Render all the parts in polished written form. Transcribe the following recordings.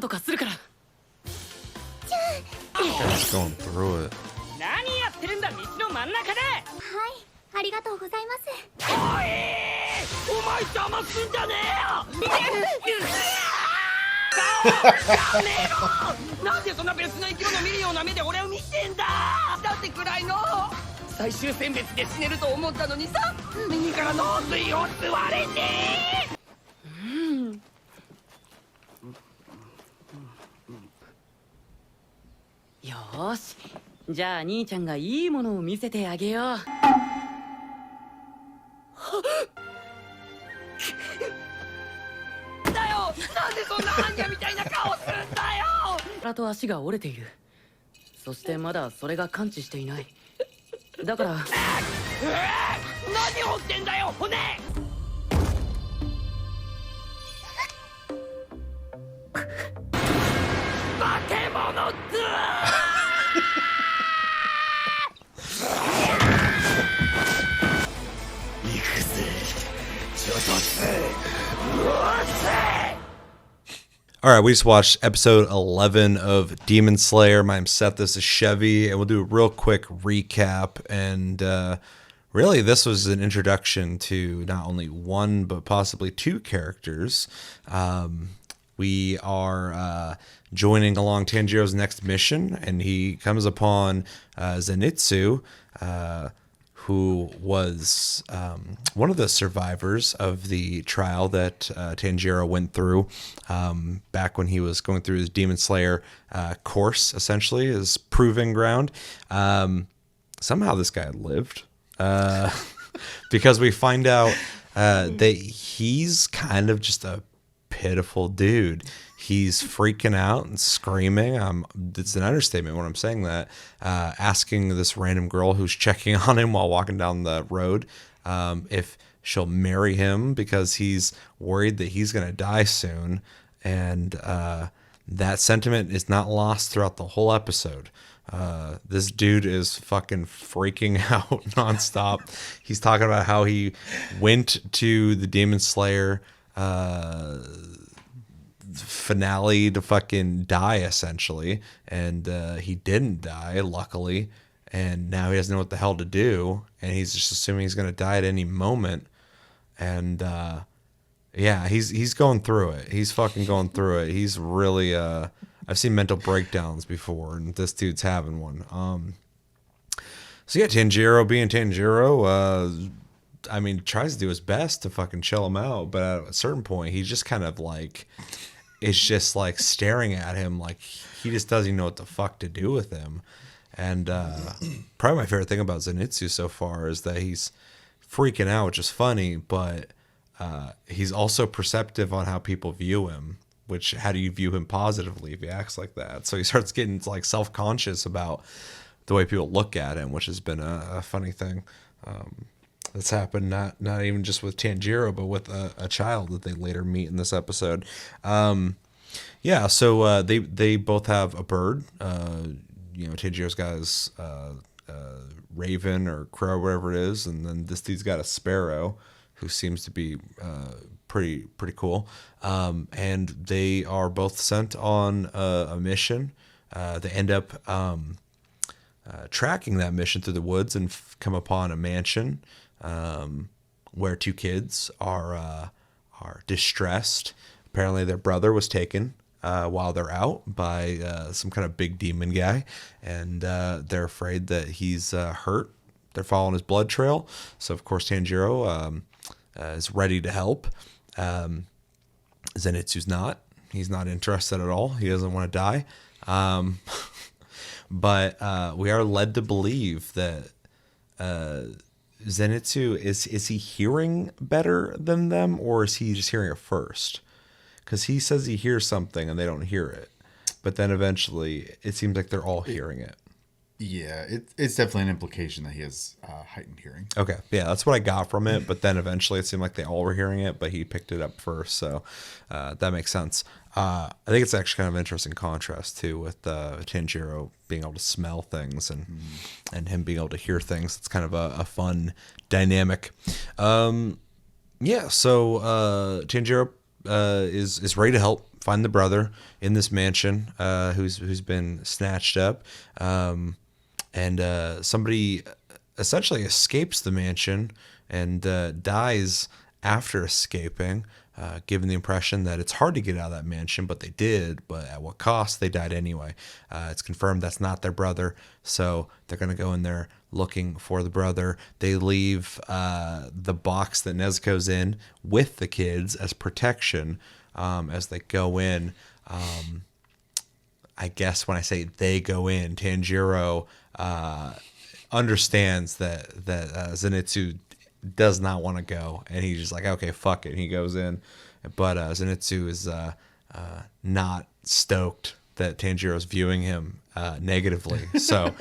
Just going through it. 何やってるんだ道の真ん中で。はい、ありがとうございます。おい、お前邪魔すんじゃねえよ。やめろ。なんでそんな別の生き物見るような目で俺を見てんだ。だってくらいの最終選別で死ねると思ったのにさ、右から脳髄を吸われて。よーし、じゃあ兄ちゃんがいいものを見せてあげよう。だよ、なんでそんなハンギャみたいな顔するんだよ。腹と足が折れている。そしてまだそれが完治していない。だから何折ってんだよ骨。化け物っつ行くぜちょっとうわっせ。 All right, we just watched episode 11 of Demon Slayer. My name's Seth, this is Chevy, and we'll do a real quick recap. And really, this was an introduction to not only one, but possibly two characters. We are joining along Tanjiro's next mission, and he comes upon Zenitsu, who was one of the survivors of the trial that Tanjiro went through back when he was going through his Demon Slayer course, essentially, his proving ground. Somehow this guy lived, because we find out that he's kind of just a pitiful dude. He's freaking out and screaming. It's an understatement when I'm saying that. Asking this random girl who's checking on him while walking down the road if she'll marry him because he's worried that he's going to die soon. And that sentiment is not lost throughout the whole episode. This dude is fucking freaking out nonstop. He's talking about how he went to the Demon Slayer finale to fucking die, essentially, and he didn't die, luckily, and now he doesn't know what the hell to do, and he's just assuming he's going to die at any moment. And yeah, he's going through it. He's fucking going through it. He's really I've seen mental breakdowns before, and this dude's having one. So yeah, Tanjiro being Tanjiro, I mean, tries to do his best to fucking chill him out, but at a certain point, he just kind of like is just like staring at him like he just doesn't know what the fuck to do with him. And probably my favorite thing about Zenitsu so far is that he's freaking out, which is funny, but he's also perceptive on how people view him, which how do you view him positively if he acts like that? So he starts getting like self-conscious about the way people look at him, which has been a funny thing. That's happened not even just with Tanjiro, but with a child that they later meet in this episode. Yeah, so they both have a bird. Tanjiro's got his raven or crow, whatever it is, and then this dude's got a sparrow, who seems to be pretty cool. And they are both sent on a mission. They end up tracking that mission through the woods and come upon a mansion where two kids are distressed. Apparently their brother was taken while they're out by some kind of big demon guy, and they're afraid that he's hurt. They're following his blood trail, so of course Tanjiro is ready to help. Zenitsu's not. He's not interested at all. He doesn't want to die. But we are led to believe that Zenitsu, is he hearing better than them, or is he just hearing it first? Because he says he hears something and they don't hear it. But then eventually it seems like they're all hearing it. Yeah, it's definitely an implication that he has heightened hearing. Okay, yeah, that's what I got from it. But then eventually it seemed like they all were hearing it, but he picked it up first. So that makes sense. I think it's actually kind of an interesting contrast, too, with Tanjiro being able to smell things and him being able to hear things. It's kind of a fun dynamic. Yeah, so Tanjiro is ready to help find the brother in this mansion, who's been snatched up, and somebody essentially escapes the mansion and dies after escaping, given the impression that it's hard to get out of that mansion, but they did. But at what cost? They died anyway. It's confirmed that's not their brother, so they're going to go in there looking for the brother. They leave the box that Nezuko's in with the kids as protection as they go in. I guess when I say they go in, Tanjiro understands that Zenitsu does not want to go, and he's just like, okay, fuck it, and he goes in. But Zenitsu is not stoked that Tanjiro's viewing him negatively, so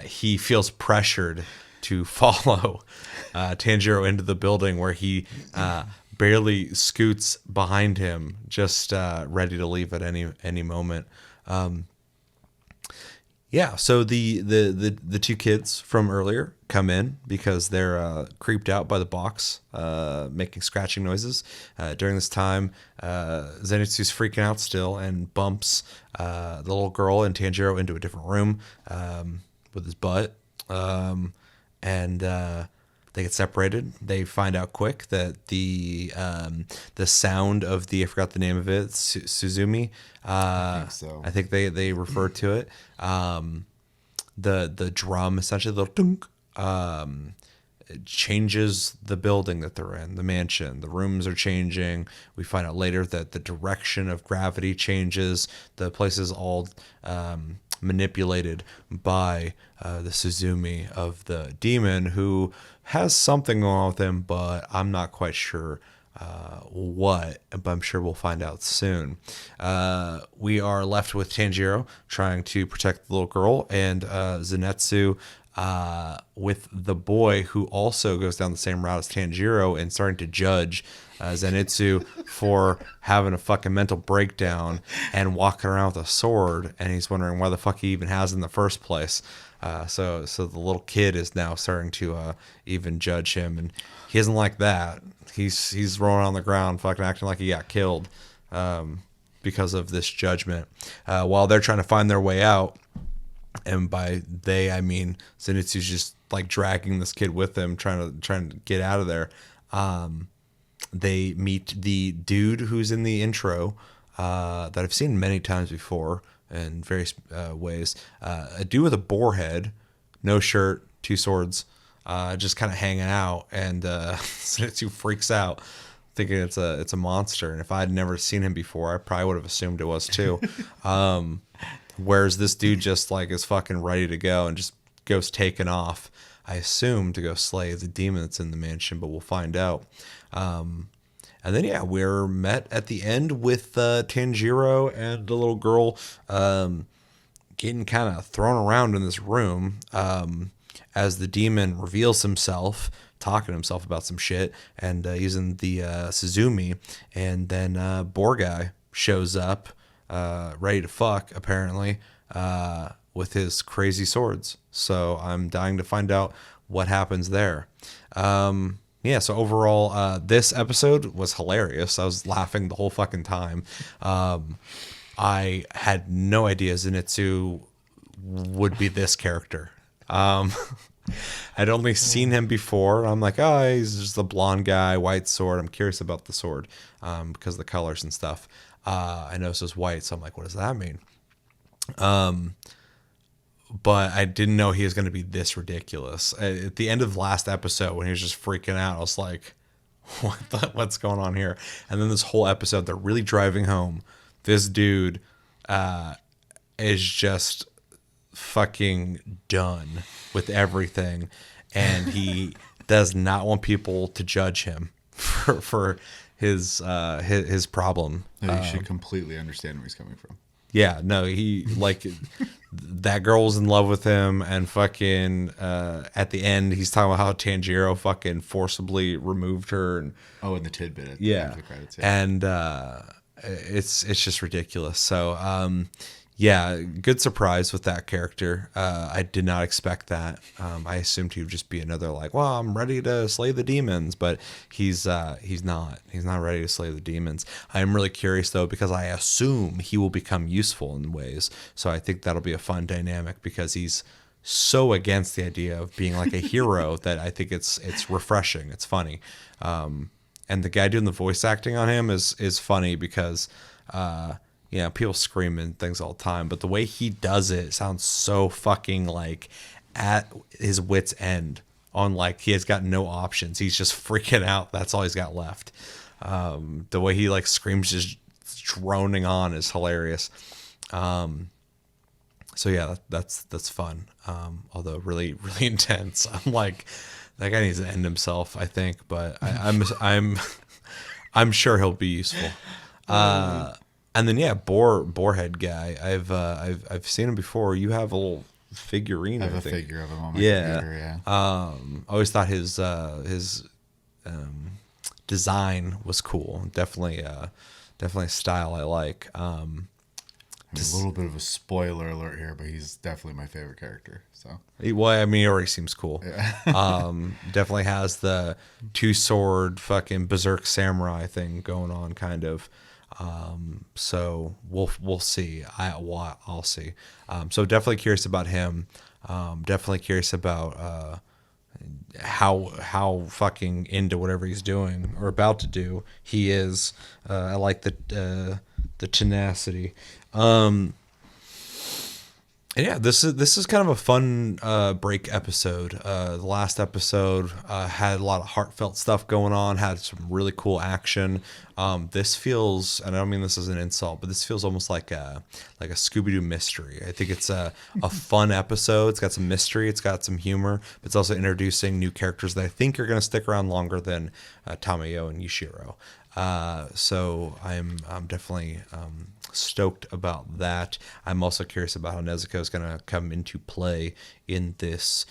he feels pressured to follow Tanjiro into the building, where he barely scoots behind him, just ready to leave at any moment. Yeah, so the two kids from earlier come in because they're creeped out by the box making scratching noises. During this time, Zenitsu's freaking out still and bumps the little girl and Tanjiro into a different room with his butt. And they get separated. They find out quick that the sound of the, I forgot the name of it, Suzumi. I think so. I think they refer to it. The drum, essentially, the dunk, it changes the building that they're in, the mansion. The rooms are changing. We find out later that the direction of gravity changes. The place is all manipulated by the Suzumi of the demon, who has something going on with him, but I'm not quite sure what, but I'm sure we'll find out soon. We are left with Tanjiro trying to protect the little girl, and Zenitsu with the boy, who also goes down the same route as Tanjiro and starting to judge Zenitsu for having a fucking mental breakdown and walking around with a sword, and he's wondering why the fuck he even has it in the first place. So the little kid is now starting to even judge him, and he isn't like that. He's rolling on the ground, fucking acting like he got killed because of this judgment. While they're trying to find their way out, and by they I mean Zenitsu's just like dragging this kid with him, trying to get out of there. They meet the dude who's in the intro that I've seen many times before in various ways. A dude with a boar head, no shirt, two swords, just kind of hanging out, and Zenitsu freaks out, thinking it's a monster. And if I'd never seen him before, I probably would have assumed it was too. Whereas this dude just like is fucking ready to go and just goes taking off. I assume to go slay the demon that's in the mansion, but we'll find out. And then, yeah, we're met at the end with Tanjiro and the little girl getting kind of thrown around in this room as the demon reveals himself, talking to himself about some shit, and using the Suzumi. And then Boar Guy shows up, ready to fuck, apparently, with his crazy swords. So I'm dying to find out what happens there. Yeah, so overall, this episode was hilarious. I was laughing the whole fucking time. I had no idea Zenitsu would be this character. I'd only seen him before. I'm like, oh, he's just a blonde guy, white sword. I'm curious about the sword because of the colors and stuff. I noticed it was white, so I'm like, what does that mean? But I didn't know he was going to be this ridiculous. At the end of the last episode, when he was just freaking out, I was like, what's going on here? And then this whole episode, they're really driving home. This dude is just fucking done with everything. And he does not want people to judge him for his problem. No, you should completely understand where he's coming from. Yeah, no, he like that girl was in love with him, and fucking at the end he's talking about how Tanjiro fucking forcibly removed her, and in the tidbit at the yeah, end of the credits, yeah. and it's just ridiculous. So Yeah, good surprise with that character. I did not expect that. I assumed he would just be another like, well, I'm ready to slay the demons, but he's not. He's not ready to slay the demons. I am really curious though because I assume he will become useful in ways. So I think that'll be a fun dynamic because he's so against the idea of being like a hero that I think it's refreshing. It's funny. And the guy doing the voice acting on him is funny because people scream and things all the time, but the way he does it sounds so fucking like at his wit's end on like he has got no options. He's just freaking out. That's all he's got left. The way he like screams just droning on is hilarious. So yeah, that's fun. Although really, really intense. I'm like, that guy needs to end himself, I think, but I'm sure he'll be useful. And then Boarhead guy. I've seen him before. You have a little figurine. I have a figure of him on my computer. Yeah. Always thought his design was cool. Definitely a style I like. I mean, a little bit of a spoiler alert here, but he's definitely my favorite character. So. He already seems cool. Yeah. Definitely has the 2-sword fucking berserk samurai thing going on, kind of. So we'll see. I'll see. So definitely curious about him. Definitely curious about how fucking into whatever he's doing or about to do he is. I like the tenacity. And yeah, this is kind of a fun break episode. The last episode had a lot of heartfelt stuff going on, had some really cool action. This feels, and I don't mean this as an insult, but this feels almost like a Scooby-Doo mystery. I think it's a fun episode. It's got some mystery, it's got some humor, but it's also introducing new characters that I think are going to stick around longer than Tamayo and Yushiro. So I'm definitely stoked about that. I'm also curious about how Nezuko is going to come into play in this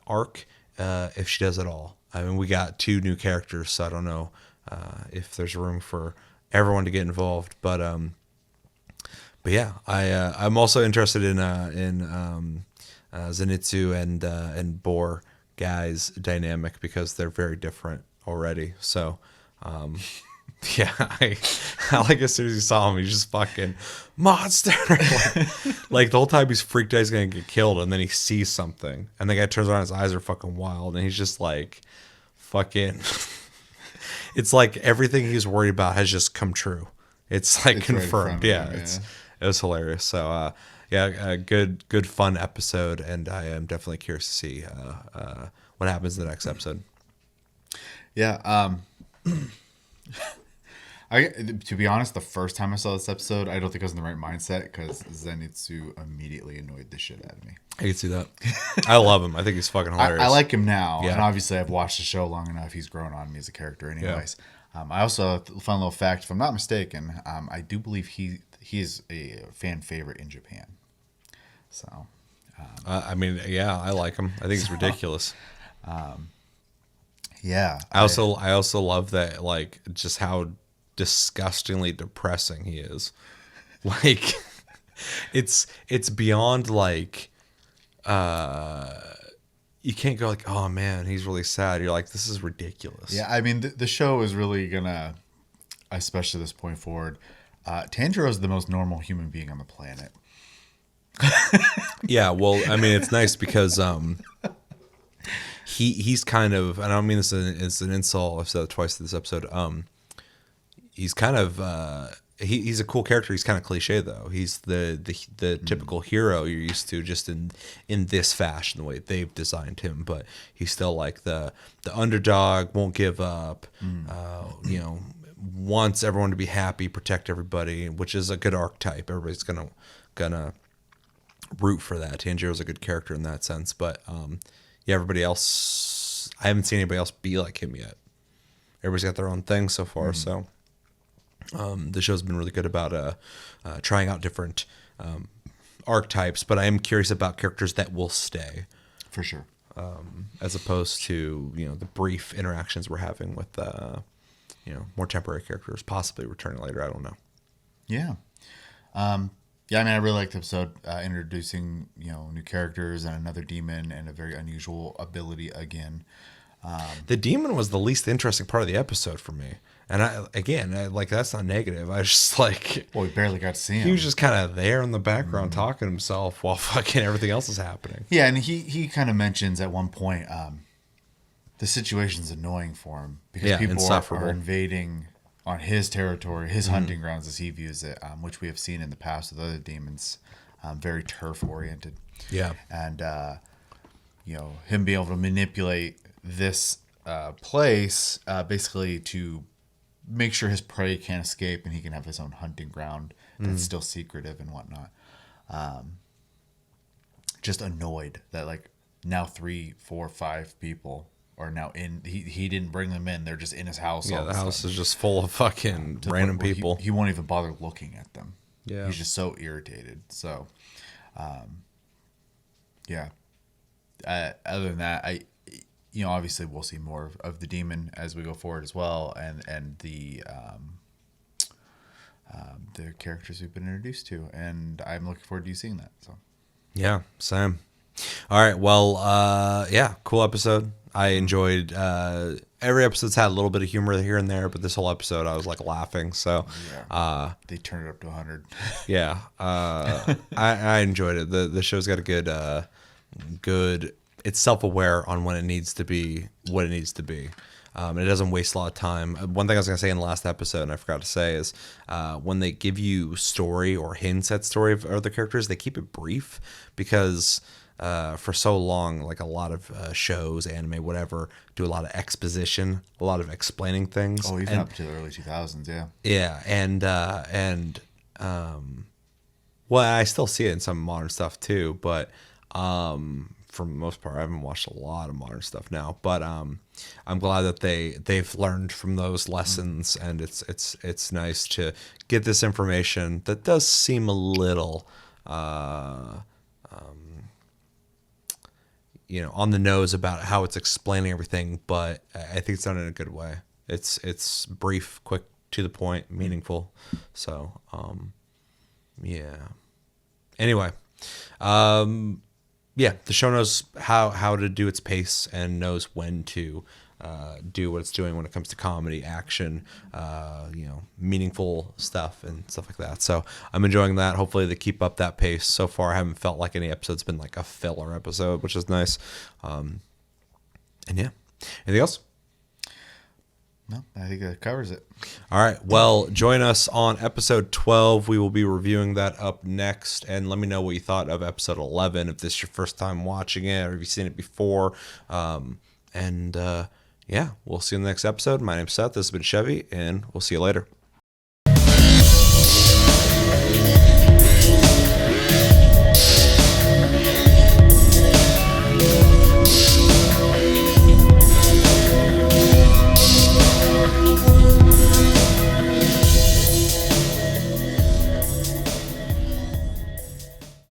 arc, if she does at all. I mean, we got 2 new characters, so I don't know if there's room for everyone to get involved. But yeah, I'm also interested in Zenitsu and Boar guys' dynamic because they're very different already. So. Yeah, I like as soon as he saw him, he's just fucking monster. like the whole time he's freaked out he's gonna get killed, and then he sees something, and the guy turns around, his eyes are fucking wild, and he's just like, fucking. It's like everything he's worried about has just come true. It's like confirmed. Right it was hilarious. So a good fun episode, and I am definitely curious to see what happens in the next episode. Yeah. To be honest, the first time I saw this episode, I don't think I was in the right mindset because Zenitsu immediately annoyed the shit out of me. I can see that. I love him. I think he's fucking hilarious. I like him now, and obviously I've watched the show long enough. He's grown on me as a character anyways. Yeah. I also, fun little fact, if I'm not mistaken, I do believe he is a fan favorite in Japan. So, I mean, yeah, I like him. I think he's ridiculous. Yeah. I also love that, like, just how disgustingly depressing he is. Like, it's beyond like, you can't go like, oh man, he's really sad. You're like, this is ridiculous. Yeah, I mean, the show is really gonna, especially this point forward, Tanjiro is the most normal human being on the planet. Yeah, well, I mean, it's nice because he's kind of, and I don't mean this as an insult. I've said it twice in this episode. He's kind of he's a cool character. He's kind of cliche though. He's the typical hero you're used to, just in this fashion, the way they've designed him. But he's still like the underdog, won't give up. You know, wants everyone to be happy, protect everybody, which is a good archetype. Everybody's gonna root for that. Tanjiro's a good character in that sense. But yeah, everybody else, I haven't seen anybody else be like him yet. Everybody's got their own thing so far. So the show's been really good about trying out different archetypes, but I am curious about characters that will stay. For sure. As opposed to, you know, the brief interactions we're having with, you know, more temporary characters, possibly returning later. I don't know. Yeah. Yeah, I mean, I really liked the episode introducing, new characters and another demon and a very unusual ability again. The demon was the least interesting part of the episode for me. And like, that's not negative. I just like, Well, we barely got to see him. he was just kind of there in the background talking to himself while fucking everything else is happening. Yeah, and he kind of mentions at one point the situation's annoying for him because Yeah, people insufferable. are invading on his territory, his hunting grounds as he views it, which we have seen in the past with other demons, very turf oriented. Yeah. And him being able to manipulate this place basically to make sure his prey can't escape and he can have his own hunting ground that's still secretive and whatnot. Just annoyed that like now 3, 4, 5 people are now in. He didn't bring them in; they're just in his house. Yeah, all the of a house sudden. is just full of fucking To the random point where people. He won't even bother looking at them. Yeah. He's just so irritated. So, yeah. Other than that, obviously we'll see more of the demon as we go forward as well, and the characters we've been introduced to, and I'm looking forward to you seeing that. So, Yeah, same. All right. Well, yeah, cool episode. I enjoyed every episode's had a little bit of humor here and there, but this whole episode I was like laughing. So, they turned it up to 100. yeah, I enjoyed it. The show's got a good. It's self-aware on when it needs to be what it needs to be. And it doesn't waste a lot of time. One thing I was going to say in the last episode, and I forgot to say, is when they give you story or hints at story of other characters, they keep it brief because for so long, like a lot of shows, anime, whatever, do a lot of exposition, a lot of explaining things. Oh, even up to the early 2000s, yeah. Yeah, well, I still see it in some modern stuff too, but for the most part, I haven't watched a lot of modern stuff now. But I'm glad that they've learned from those lessons, and it's nice to get this information that does seem a little on the nose about how it's explaining everything, but I think it's done in a good way. It's brief, quick, to the point, meaningful. So, yeah. Anyway, yeah, the show knows how to do its pace and knows when to do what it's doing when it comes to comedy, action, meaningful stuff and stuff like that. So I'm enjoying that. Hopefully they keep up that pace. So far, I haven't felt like any episode's been like a filler episode, which is nice. And yeah, anything else? No, I think that covers it. All right. Well, join us on episode 12. We will be reviewing that up next. And let me know what you thought of episode 11. If this is your first time watching it or have you seen it before. Yeah, we'll see you in the next episode. My name's Seth. This has been Chevy, and we'll see you later.